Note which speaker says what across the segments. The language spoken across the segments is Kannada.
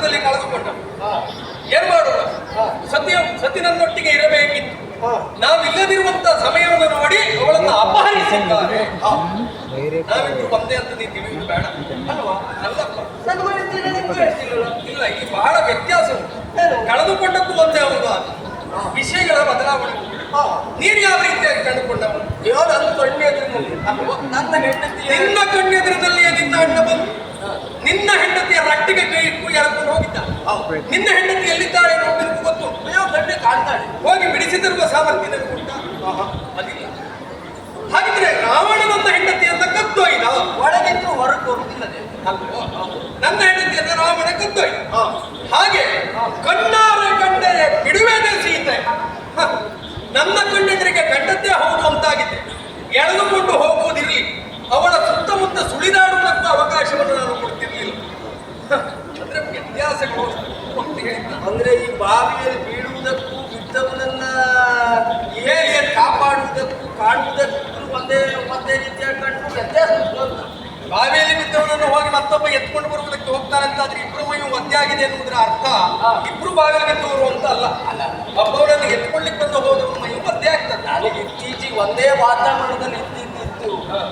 Speaker 1: ಸಮುದ್ರದಲ್ಲಿ ಕಳೆದುಕೊಂಡ. ಏನ್ ಮಾಡೋಣ, ಸತಿ ನನ್ನೊಟ್ಟಿಗೆ ಇರಬೇಕಿತ್ತು. ನಾವಿಲ್ಲದಿರುವಂತ ಸಮಯವನ್ನು ನೋಡಿ ಅವಳನ್ನು ಅಪಹರಿಸಿದ್ದಾರೆ. ನಾವಿಬ್ರು ಒಂದೇ ಅಂತ ನೀವು ತಿಳಿಯುವುದು ಬೇಡ ಅಲ್ವಾ? ಅಲ್ಲಪ್ಪ, ಇಲ್ಲ, ಇಲ್ಲಿ ಬಹಳ ವ್ಯತ್ಯಾಸ ಉಂಟು. ಕಳೆದುಕೊಂಡದ್ದು ಒಂದೇ ಅವನು, ವಿಷಯಗಳ ಬದಲಾವಣೆ. ನೀನು ಯಾವ ರೀತಿಯಾಗಿ ಕಂಡುಕೊಂಡವನು? ನನ್ನ ಕಣ್ಣೆದುರಿನಲ್ಲಿ, ನನ್ನ ಹೆಂಡತಿ, ನಿನ್ನ ಕಣ್ಣೆದುರಿನಲ್ಲಿಯೇ ನಿನ್ನ ಅಣ್ಣ ಬಂದು ನಿನ್ನ ಹೆಂಡತಿಯ ರಟ್ಟಿಗೆ ಕೈ ಇಟ್ಟು ಎಳ್ಕೊಂಡು ಹೋಗಿದ್ದ. ನಿನ್ನ ಹೆಂಡತಿ ಎಲ್ಲಿದ್ದಾಳೆ ನೋಡಿದ್ರು ಗೊತ್ತು, ಗಂಟೆ ಕಾಣ್ತಾಳೆ. ಹೋಗಿ ಬಿಡಿಸಿದಿರುವ ಸಾಮರ್ಥ್ಯ ಉಂಟ? ಅದಿಲ್ಲ. ಹಾಗಿದ್ರೆ ರಾವಣನನ್ನ ಹೆಂಡತಿಯನ್ನ ಕದ್ದೊಯ್ದ, ಒಳಗಿದ್ರು ಹೊರಗೆ ಬರುವುದಿಲ್ಲದೆ. ನನ್ನ ಹೆಂಡತಿಯನ್ನ ರಾವಣ ಕದ್ದೊಯ್ದ. ಹಾಗೆ ಕಣ್ಣಾರೆ ಕಂಡರೆ ಬಿಡುವೇದೇ ಸೀತೆ. ನನ್ನ ಕಣ್ಣೆದುರಿಗೆ ಕಂಡದ್ದೇ ಹೌದು ಅಂತಾಗಿದೆ. ಎಳೆದುಕೊಂಡು ಹೋಗುವುದಿರಲಿ, ಅವಳ ಸುತ್ತಮುತ್ತ ಸುಳಿದಾಡುವುದಕ್ಕೂ ಅವಕಾಶವನ್ನು ನಾನು ಕೊಡ್ತಿರ್ಲಿಲ್ಲ. ಅಂದ್ರೆ ವ್ಯತ್ಯಾಸಗಳು ಅಂದ್ರೆ ಈ ಬಾವಿಯಲ್ಲಿ ಬೀಳುವುದಕ್ಕೂ ಬಿದ್ದವನನ್ನ ಕಾಪಾಡುವುದಕ್ಕೂ ಕಾಣುವುದಕ್ಕೂ ಒಂದೇ ರೀತಿಯಾಗಿ ಕಂಡು ವ್ಯತ್ಯಾಸ. ಬಾವಿಯಲ್ಲಿ ಬಿದ್ದವನನ್ನು ಹೋಗಿ ಮತ್ತೊಬ್ಬ ಎತ್ಕೊಂಡು ಬರುವುದಕ್ಕೆ ಹೋಗ್ತಾರಂತಾದ್ರೆ ಇಬ್ರು ಮೈಯು ಒಂದೇ ಆಗಿದೆ ಎನ್ನುವುದರ ಅರ್ಥ ಇಬ್ರು ಬಾವಿಯಲ್ಲಿ ಬಿದ್ದವರು ಅಂತ ಅಲ್ಲ. ಒಬ್ಬವರನ್ನು ಎತ್ಕೊಳ್ಳಿಕ್ಕೆ ಬಂದು ಹೋದವನ ಮೈಯು ಒಂದೇ ಆಗ್ತದೆ. ನನಗೆ ಇತ್ತೀಚೆಗೆ ಒಂದೇ ವಾತಾವರಣದಲ್ಲಿ ಇದ್ದಿದ್ದು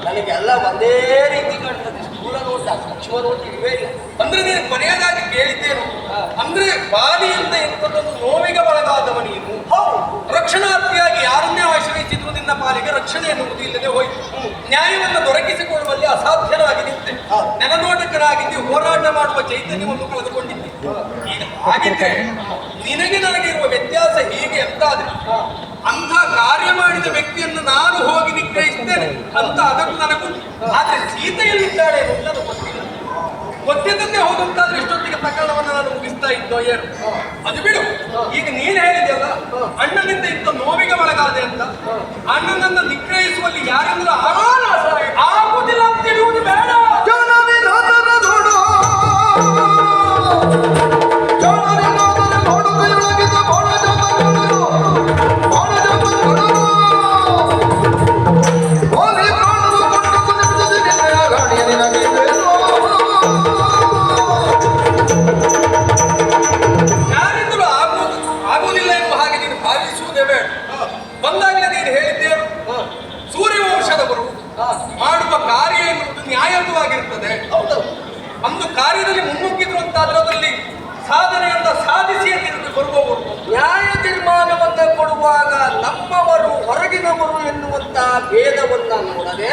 Speaker 1: ನನಗೆಲ್ಲ ಒಂದೇ ರೀತಿ ಕಾಣ್ತದೆ. ಸ್ಥೂಲ ನೋಟ, ಸೂಕ್ಷ್ಮ ನೋಟ ಇವೇ ಇಲ್ಲ. ಅಂದ್ರೆ ನೀನು ಕೊನೆಯದಾಗಿ ಕೇಳಿದ್ದೇನು ಅಂದ್ರೆ ಬಾವಿಯಿಂದ ಎಂಥದ್ದೊಂದು ನೋವಿಗೆ ಒಳಗಾದವ ನೀನು. ರಕ್ಷಣಾರ್ಥಿಯಾಗಿ ಯಾರನ್ನೇ ಆಶ್ರಯಿಸಿದ್ರು ನಿನ್ನ ಪಾಲಿಗೆ ರಕ್ಷಣೆ ಎನ್ನುವುದು ಇಲ್ಲದೆ ಹೋಯಿತು. ನ್ಯಾಯವನ್ನು ದೊರಕಿಸಿಕೊಳ್ಳುವಲ್ಲಿ ಅಸಾಧ್ಯನಾಗಿ ನಿಂತೆ. ನೆಲನೋಟಕರಾಗಿದ್ದು ಹೋರಾಟ ಮಾಡುವ ಚೈತನ್ಯವನ್ನು ಕಳೆದುಕೊಂಡಿದ್ದೆ. ಈಗ ಹಾಗಿದ್ರೆ ನಿನಗೆ ನನಗಿರುವ ವ್ಯತ್ಯಾಸ ಹೀಗೆ ಅಂತಾದ್ರೆ ಅಂಥ ಕಾರ್ಯ ಮಾಡಿದ ವ್ಯಕ್ತಿಯನ್ನು ನಾನು ಹೋಗಿ ನಿಗ್ರಹಿಸ್ತೇನೆ ಅಂತ ಅದಕ್ಕೂ ನನಗೂ. ಆದ್ರೆ ಸೀತೆಯಲ್ಲಿದ್ದಾಳೆ ಅನ್ನೋದು ಗೊತ್ತಿಲ್ಲ. ಗೊತ್ತಿದ್ದಂತೆ ಹೋದಂತಾದ್ರೆ ಇಷ್ಟೊತ್ತಿಗೆ ಪ್ರಕರಣವನ್ನು ನಾನು ಮುಗಿಸ್ತಾ ಇದ್ದೋ ಏನು? ಅದು ಬಿಡು. ಈಗ ನೀನು ಹೇಳಿದೆಯಲ್ಲ ಅಣ್ಣನಿಂದ ಇಂಥ ನೋವಿಗೆ ಒಳಗಾದೆ ಅಂತ. ಅಣ್ಣನನ್ನು ನಿಗ್ರಹಿಸುವಲ್ಲಿ ಯಾರೆಂದ್ರೆ ಆಗುವುದಿಲ್ಲ ಅಂತ ಹೇಳುವುದು ಬೇಡ. ಮಾಡುವ ಕಾರ್ಯ ಎನ್ನುವುದು ನ್ಯಾಯಯುತವಾಗಿರುತ್ತದೆ. ಒಂದು ಕಾರ್ಯದಲ್ಲಿ ಮುನ್ನುಗ್ಗಿದ್ರು ಅಂತ ಅದರಲ್ಲಿ ಸಾಧನೆಯನ್ನ ಸಾಧಿಸಿ ಅಂತ ಬರುವವರು ನ್ಯಾಯ ತೀರ್ಮಾನವನ್ನ ಕೊಡುವಾಗ ನಮ್ಮವರು ಹೊರಗಿನವರು ಎನ್ನುವಂತ ಭೇದವನ್ನ ನೋಡದೆ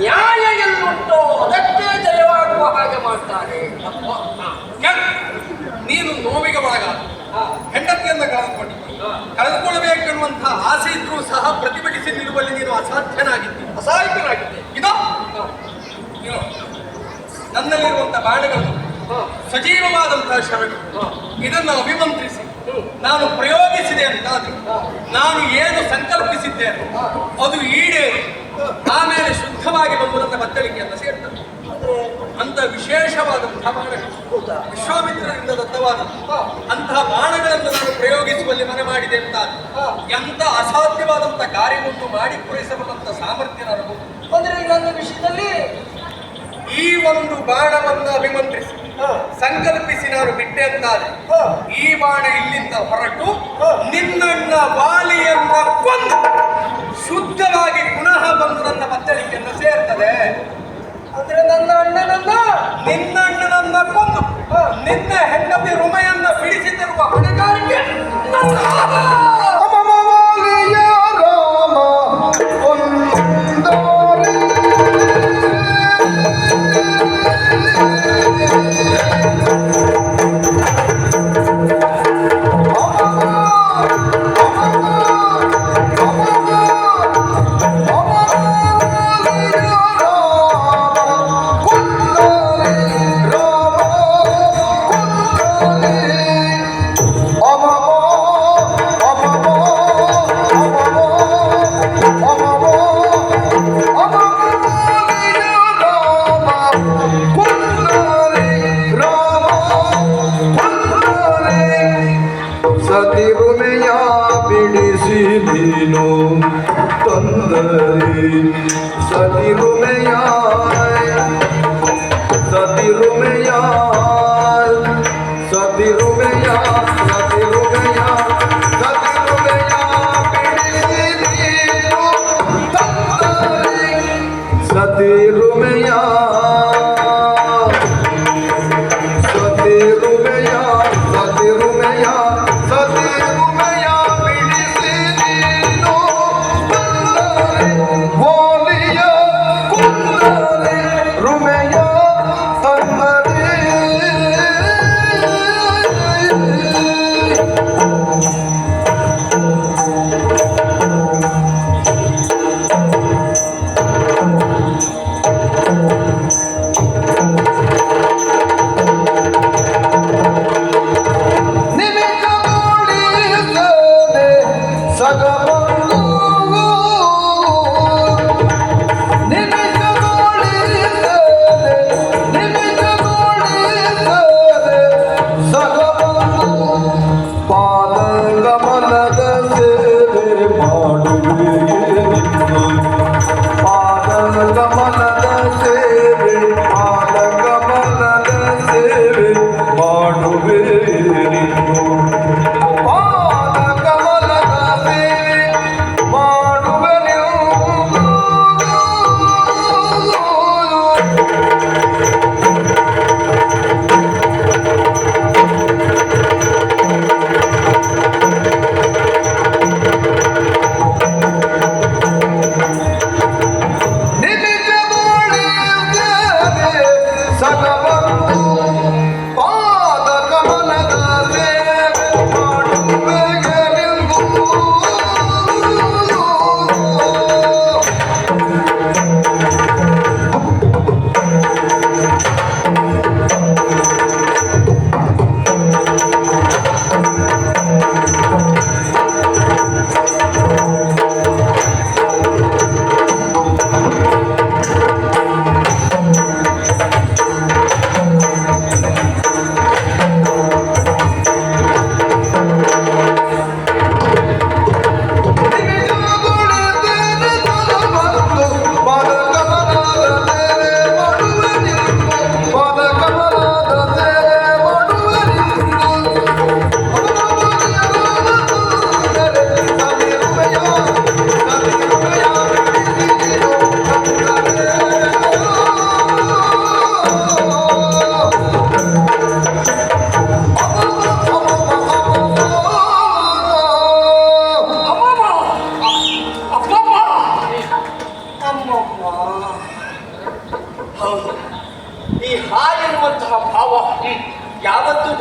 Speaker 1: ನ್ಯಾಯ ಎಲ್ಲುಂಟೋ ಅದಕ್ಕೆ ಜಯವಾಗುವ ಹಾಗೆ ಮಾಡ್ತಾರೆ. ನೀನು ನೋವಿಗೆ ಒಳಗಾದ ಹೆಂಡತಿಯನ್ನ ಕಳೆದುಕೊಳ್ಳಬೇಕೆನ್ನುವಂತಹ ಆಸೆ ಇದ್ರೂ ಸಹ ಪ್ರತಿಭಟಿಸಿ ನಿಲ್ಲುವಲ್ಲಿ ನೀನು ಅಸಹಾಯಕನಾಗಿದ್ದೆ. ಇದೋ ನನ್ನಲ್ಲಿರುವಂತಹ ಬಾಣಗಳು ಸಜೀವವಾದಂತಹ ಶರಗಳು, ಇದನ್ನು ಅಭಿಮಂತ್ರಿಸಿ ನಾನು ಪ್ರಯೋಗಿಸಿದೆ ಅಂತಾದ್ರೆ ನಾನು ಏನು ಸಂಕಲ್ಪಿಸಿದ್ದೇನೆ ಅದು ಈಡೇರಿ ಆಮೇಲೆ ಶುದ್ಧವಾಗಿ ಬಂದು ನನ್ನ ಬತ್ತಳಿಕೆಯನ್ನು ಸೇರ್ತದೆ. ಅಂತ ವಿಶೇಷವಾದಂತಹ ಬಾಣಗಳು ವಿಶ್ವಾಮಿತ್ರರಿಂದ ದತ್ತವಾದಂತಹ ಅಂತಹ ಬಾಣಗಳನ್ನು ನಾನು ಪ್ರಯೋಗಿಸುವಲ್ಲಿ ಮನೆ ಮಾಡಿದೆ ಅಂತ ಎಂತ ಅಸಾಧ್ಯವಾದಂತ ಕಾರ್ಯವನ್ನು ಮಾಡಿ ಪೂರೈಸಬಲ್ಲಂತ ಸಾಮರ್ಥ್ಯ ನನಗೂ. ಅಂದ್ರೆ ನನ್ನ ವಿಷಯದಲ್ಲಿ ಈ ಒಂದು ಬಾಣವನ್ನು ಅಭಿಮಂತ್ರಿಸಿ ಸಂಕಲ್ಪಿಸಿ ನಾನು ಬಿಟ್ಟೆ ಅಂತಾದ್ರೆ ಈ ಬಾಣ ಇಲ್ಲಿಂದ ಹೊರಟು ನಿನ್ನಣ್ಣ ಬಾಲಿಯನ್ನ ಕೊಂದು ಶುದ್ಧವಾಗಿ ಪುನಃ ಬಂದು ನನ್ನ ಬತ್ತಳಿಕೆಯನ್ನು ಸೇರ್ತದೆ. ಅಂದ್ರೆ ನನ್ನ ಅಣ್ಣನನ್ನ ಕೊಂದು ನಿನ್ನ ಹೆಂಡತಿ ರುಮೆಯನ್ನ ಬಿಡಿಸಿದಿರುವ ಹೊಣೆಗಾರಿಕೆ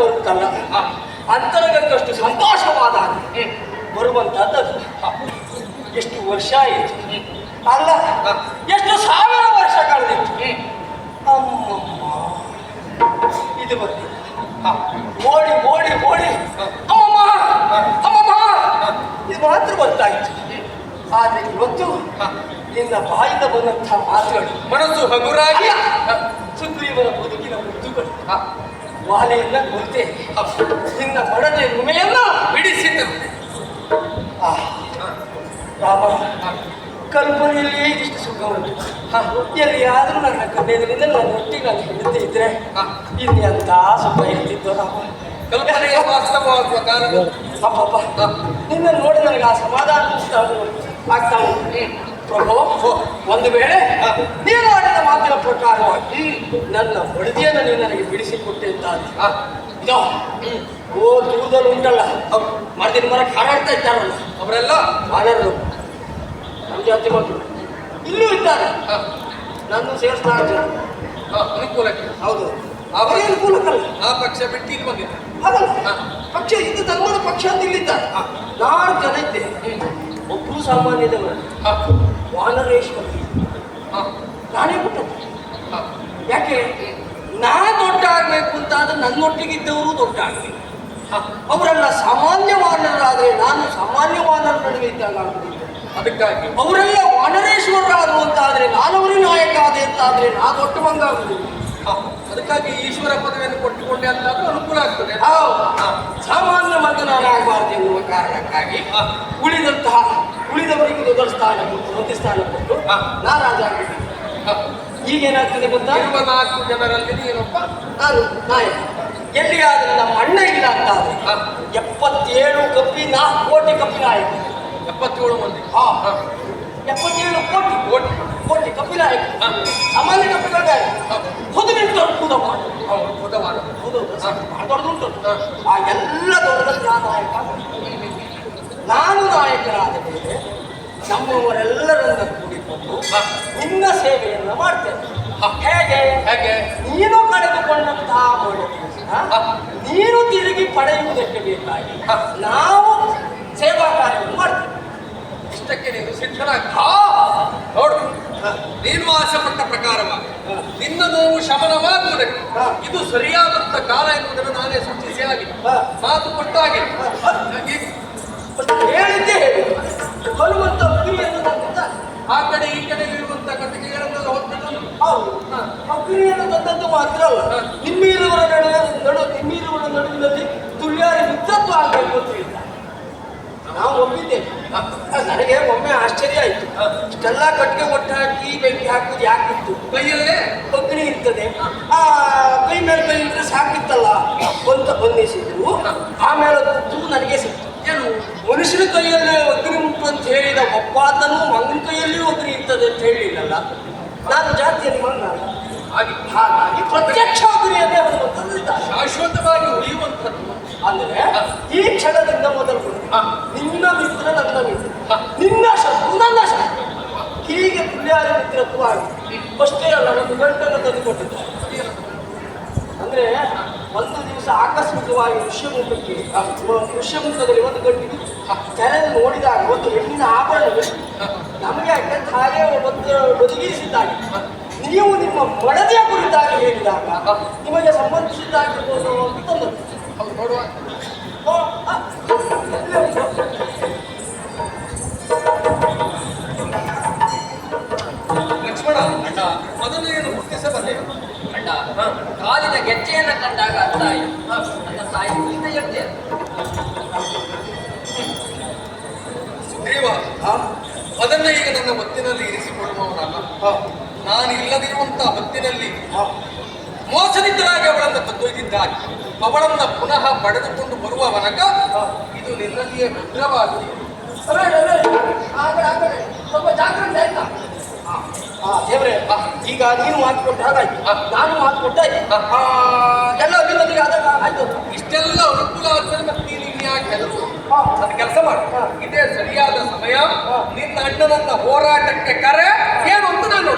Speaker 2: ಬರುತ್ತಲ್ಲ, ಅಂತರಗಕ್ಕಷ್ಟು ಸಂತೋಷವಾದಾಗ ಬರುವಂತಹದ್ದು ಎಷ್ಟು ವರ್ಷ ಆಯಿತು ಅಲ್ಲ, ಎಷ್ಟು ಸಾವಿರ ವರ್ಷ ಕಳೆದಿತ್ತು. ಅಮ್ಮಮ್ಮ ಇದು ಬರ್ತಿಲ್ಲ. ಓಡಿ ಓಡಿ ಓಡಿ ಅಮ್ಮಮ್ಮ ಅಮ್ಮಮ್ಮ ಇದು ಮಾತ್ರ ಬರ್ತಾ ಇತ್ತು. ಆದ್ರೆ ಇವತ್ತು ನಿನ್ನ ಬಾಯಿಂದ ಬಂದಂತಹ ಮಾತುಗಳು
Speaker 1: ಮನಸ್ಸು ಹಗುರಾಗಿ
Speaker 2: ಸುಗ್ರೀವನ ಬದುಕಿನ ಮುದ್ದುಗಳು ವಾಲೆಯನ್ನ ಕೊಲ್ತೆ ನಿನ್ನ ಮಡದೆ ರುಮೆಯನ್ನ
Speaker 1: ಬಿಡಿಸಿದರು.
Speaker 2: ರಾಮ, ಕಲ್ಪನೆಯಲ್ಲಿಯೇ ಇಷ್ಟು ಸುಖ ಉಂಟು. ಎಲ್ಲಿಯಾದರೂ ನನ್ನ ಕಣ್ಣೆದುರಿಂದ ನನ್ನ ಒಟ್ಟಿಗೆ ನಾನು ಹಿಡಿದು ಇದ್ರೆ ಇನ್ನೆಂತ ಸುಖ ಇರ್ತಿದ್ದು ರಾಮ.
Speaker 1: ಕಲ್ಪನೆಯ ವಾಸ್ತವವಾಗುವ ಕಾರಣ
Speaker 2: ಅಪ್ಪಪ್ಪ ನಿನ್ನ ನೋಡಿ ನನಗೆ ಆ ಸಮಾಧಾನ ಆಗ್ತಾ ಉಂಟು. ಪ್ರಭು, ಒಂದು ವೇಳೆ ನೀನು ಆಡಿದ ಮಾತಿನ ಪ್ರಕಾರವಾಗಿ ನನ್ನ ಮಡದಿಯನ್ನು ನೀನು ನನಗೆ ಬಿಡಿಸಿಕೊಟ್ಟೆ ಅಂತ ಇದೋ ಓ ದೂರದಲ್ಲಿ ಉಂಟಲ್ಲ, ಮರದಿನ ಮರಕ್ಕೆ ಹಾರಾಡ್ತಾ ಇದ್ದಾರಲ್ಲ
Speaker 1: ಅವರೆಲ್ಲ
Speaker 2: ಮಾನವರು ನಮ್ಮ ಜಾತಿ ಮಕ್ಕಳು ಇಲ್ಲೂ ಇದ್ದಾರೆ. ನನ್ನ ಸೇರಿಸ್ತಾರೆ
Speaker 1: ಅನುಕೂಲಕ್ಕೆ.
Speaker 2: ಹೌದು, ಅವರೇ ಅನುಕೂಲಕ್ಕಲ್ಲ.
Speaker 1: ಆ ಪಕ್ಷ ಬಿಟ್ಟು ಇಲ್ಲಿ ಬಂದಿದ್ದೆ.
Speaker 2: ಹಾಗಲ್ಲ, ಪಕ್ಷ ಇದು ಧರ್ಮದ ಪಕ್ಷ ಅಂತ ಇಲ್ಲಿದ್ದಾರೆ. 4 ಜನ ಇದ್ದೆ. ಒಬ್ಬರು ಸಾಮಾನ್ಯದವರು, ವಾನರೇಶ್ವರ ನಾನೇ ಬಿಟ್ಟದ್ದು. ಯಾಕೆ ನಾ ದೊಡ್ಡ ಆಗ್ಬೇಕು ಅಂತ ಆದ್ರೆ ನನ್ನೊಟ್ಟಿಗಿದ್ದವರು ದೊಡ್ಡ ಆಗ್ಬೇಕು. ಅವರೆಲ್ಲ ಸಾಮಾನ್ಯ ವಾನರರಾದ್ರೆ ನಾನು ಸಾಮಾನ್ಯ ವಾನರ ನಡುವೆ ಇದ್ದಾಗ ಆಗುದಿಲ್ಲ.
Speaker 1: ಅದಕ್ಕಾಗಿ
Speaker 2: ಅವರೆಲ್ಲ ವಾನರೇಶ್ವರರಾದ್ರು ಅಂತ ಆದ್ರೆ ನಾನವರೇ ನಾಯಕ ಆದೆ ಅಂತ ಆದ್ರೆ ನಾ ದೊಡ್ಡ ಮಂಗ ಆಗುದಿಲ್ಲ.
Speaker 1: ಅದಕ್ಕಾಗಿ ಈಶ್ವರ ಪದವಿಯನ್ನು ಕೊಟ್ಟುಕೊಂಡೆ ಅಂತಾದ್ರೂ ಅನುಕೂಲ ಆಗ್ತದೆ.
Speaker 2: ಸಾಮಾನ್ಯ ಮಂಗನಾಗಬಾರದು ಎನ್ನುವ ಕಾರಣಕ್ಕಾಗಿ ಉಳಿದವರಿಗೆ ಮೊದಲ ಸ್ಥಾನ ಕೊಟ್ಟು ಒಂದು ಸ್ಥಾನ ಕೊಟ್ಟು ನಾ ರಾಜ ಆಗಿದ್ದೀನಿ. ಈಗೇನಾಗ್ತದೆ ಗೊತ್ತಾ,
Speaker 1: ಇರುವ 4 ಜನರಲ್ಲಿ ನೀನೊಬ್ಬ
Speaker 2: ನಾನು ನಾಯಕ. ಎಲ್ಲಿಯಾದ್ರೆ ನಮ್ಮ ಅಣ್ಣ ಇಲ್ಲ ಅಂತ ಆದ್ರೆ 77 ಕಪ್ಪಿ 4 ಕೋಟಿ ಕಪ್ಪಿ ನಾಯಕ.
Speaker 1: 77 ಮಂದಿ
Speaker 2: 77 ಕೋಟಿ ಕಪ್ಪಿ ನಾಯಕ. ಸಾಮಾನ್ಯ ಕಪ್ಪಿಗಳ ಹೊದು ನಿಂತು ಕೂದ ಮಾಡಿ
Speaker 1: ಬುಧವಾರ
Speaker 2: ದೊಡ್ಡದುಂಟು. ಆ ಎಲ್ಲ ದೊಡ್ಡದಲ್ಲಿ ನಾನು ನಾಯಕರಾದ ಮೇಲೆ ನಮ್ಮವರೆಲ್ಲರನ್ನ ಕೂಡಿಕೊಂಡು ನಿನ್ನ ಸೇವೆಯನ್ನು ಮಾಡ್ತೇನೆ. ಹೇಗೆ
Speaker 1: ಹೇಗೆ
Speaker 2: ನೀನು ಕಳೆದುಕೊಂಡಂತಹ ಮೌಲ್ಯವನ್ನು ನೀನು ತಿರುಗಿ ಪಡೆಯುವುದಕ್ಕೆ ಬೇಕಾಗಿ ನಾವು ಸೇವಾ ಕಾರ್ಯವನ್ನು ಮಾಡ್ತೇವೆ.
Speaker 1: ಇಷ್ಟಕ್ಕೆ ನೀನು ಸಿದ್ಧನಾಗ ನೋಡು. ನೀನು ಆಸೆ ಪಟ್ಟ ಪ್ರಕಾರವಾಗಿ ನಿನ್ನ ನೋವು ಶಮನವಾಗುವುದಕ್ಕೆ ಇದು ಸರಿಯಾದಂತ ಕಾಲ ಎನ್ನುವುದನ್ನು ನಾನೇ ಸೂಚಿಸಿ ಆಗಿದೆ, ಮಾತು ಕೊಟ್ಟಾಗೆ
Speaker 2: ಹೇಳಿದ್ದೆ ಹೇಳಿ. ಹನುಮಂತ ಅಗ್ನಿಯನ್ನು ತಂದಿದ್ದಾನೆ.
Speaker 1: ಆ ಕಡೆ ಈ ಕಡೆ ಇರುವಂತ ಕಟ್ಟಿಗೆಗಳನ್ನೆಲ್ಲ ಹೊತ್ತದ್ದು.
Speaker 2: ಹೌದು, ಅಗ್ನಿಯನ್ನು ತಂದದ್ದು ಮಾತ್ರ ಅಲ್ಲ, ನಿಮ್ಮೀರುವರ ನಡುವಿನಲ್ಲಿ ತುಳ್ಯಾರಿ ಮಿತ್ರತ್ವ ಆಗಬೇಕು ಅಂತ ಹೇಳಿದ್ದಾರೆ. ನಾವು ಒಪ್ಪಿದ್ದೇವೆ. ನನಗೆ ಒಮ್ಮೆ ಆಶ್ಚರ್ಯ ಆಯಿತು. ಇಷ್ಟೆಲ್ಲ ಕಟ್ಟಿಗೆ ಒಟ್ಟು ಹಾಕಿ ಬೆಂಕಿ ಹಾಕುದು ಯಾಕಿತ್ತು?
Speaker 1: ಕೈಯಲ್ಲೇ
Speaker 2: ಅಗ್ನಿ ಇರ್ತದೆ, ಆ ಕೈ ಮೇಲೆ ಕೈ ಇಟ್ಟರೆ ಸಾಕಿತ್ತಲ್ಲ ಅಂತ ಬಂಧಿಸಿದ್ರು. ಆಮೇಲೆ ಗೊತ್ತು ನನಗೆ ಸಿಕ್ತು.
Speaker 1: ಏನು
Speaker 2: ಮನುಷ್ಯನ ಕೈಯಲ್ಲಿ ಅಗ್ನಿ ಉಂಟು ಅಂತ ಹೇಳಿದ ಒಬ್ಬಾತನು ಮಂಗನ ಕೈಯಲ್ಲಿಯೂ ಅಗ್ನಿ ಇರ್ತದೆ ಅಂತ ಹೇಳಿಲ್ಲಲ್ಲ. ನಾನು ಜಾತಿಯಲ್ಲಿ ಮಂಗ ಹಾಗಾಗಿ ಪ್ರತ್ಯಕ್ಷ ಅಗ್ನಿಯನ್ನೇ ಬಂದಿದ್ದಾರೆ.
Speaker 1: ಶಾಶ್ವತವಾಗಿ ಉಳಿಯುವಂಥದ್ದು
Speaker 2: ಅಂದ್ರೆ ಈ ಕ್ಷಣದಿಂದ ಮೊದಲು ನಿನ್ನ ಮಿತ್ರ ನನ್ನ ಮಿತ್ರ, ನಿನ್ನ ಶತ್ರು ನನ್ನ ಶತ್ರು, ಹೀಗೆ ತುಳ್ಯಾರಿ ಮಿತ್ರತ್ವ ಆಗಿದೆ. ಅಷ್ಟೇ ಅಲ್ಲ, ಒಂದು ಗಂಟನ್ನು ತಂದುಕೊಟ್ಟಿದ್ದಾರೆ. ಅಂದ್ರೆ ಒಂದು ದಿವಸ ಆಕಸ್ಮಿಕವಾಗಿ ಋಷ್ಯಮುಖದಲ್ಲಿ ಒಂದು ಗಂಟೆಗೆ ತೆರೆದು ನೋಡಿದಾಗ ಒಂದು ಹೆಣ್ಣಿನ ಆಭರಣ ನಮಗೆ ಯಾಕಂತ ಹಾಗೆ ಒಂದು ಒದಗಿಸಿದ್ದಾಗಿ ನೀವು ನಿಮ್ಮ ಮಡದಿಯ ಕುರಿತಾಗಿ ಹೇಳಿದಾಗ ನಿಮಗೆ ಸಂಬಂಧಿಸಿದ್ದಾಗಿರ್ಬೋದು ಅಂತ
Speaker 1: ನೋಡುವ. ಲಕ್ಷ್ಮಣ ಅಣ್ಣ ಅದನ್ನು ಏನು ಗುರುತಿಸಬಲ್ಲೆ
Speaker 3: ಅಣ್ಣ, ಕಾಲಿನ ಗೆಜ್ಜೆಯನ್ನು ಕಂಡಾಗ ತಾಯಿ ನನ್ನ ತಾಯಿ ಮುಂದೆ ಎದ್ದೆ.
Speaker 1: ಸುಗ್ರೀವ, ಅದನ್ನ ಈಗ ನನ್ನ ಹೊತ್ತಿನಲ್ಲಿ ಇರಿಸಿಕೊಳ್ಳುವವನಲ್ಲ. ನಾನು ಇಲ್ಲದಿರುವಂತಹ ಹೊತ್ತಿನಲ್ಲಿ ಮೋಸದಿಂದಲಾಗಿ ಅವಳನ್ನು ಕದ್ದೊಯ್ದಿದ್ದಾಗಿ ಅವಳನ್ನ ಪುನಃ ಪಡೆದುಕೊಂಡು ಬರುವ ವನಕ ಇದು ನಿನ್ನಲ್ಲಿಯೇ ಭದ್ರವಾಗಿದೆ.
Speaker 2: ಸ್ವಲ್ಪ ಜಾಗ್ರತೆ ಆಯ್ತಾ? ದೇವ್ರೆ, ಈಗ ನೀನು ಮಾತು ಕೊಟ್ಟ ಹಾಗಾಯ್ತು, ನಾನು ಮಾತು ಕೊಟ್ಟಾಯ್ತು, ಎಲ್ಲ ಅಭಿವೃದ್ಧಿಗೆ ಆದಾಗ ಆಯ್ತು.
Speaker 1: ಇಷ್ಟೆಲ್ಲ ಅನುಕೂಲ ಆಗ್ತದೆ, ಮತ್ತೆ ನೀನು ಇನ್ಯಾಕೆ ಹೆದರು? ಅದು ಕೆಲಸ ಮಾಡು. ಇದೇ ಸರಿಯಾದ ಸಮಯ. ನಿನ್ನ ಅಣ್ಣನನ್ನ ಹೋರಾಟಕ್ಕೆ ಕರೆ ಏನು ಅಂತ ನಾನು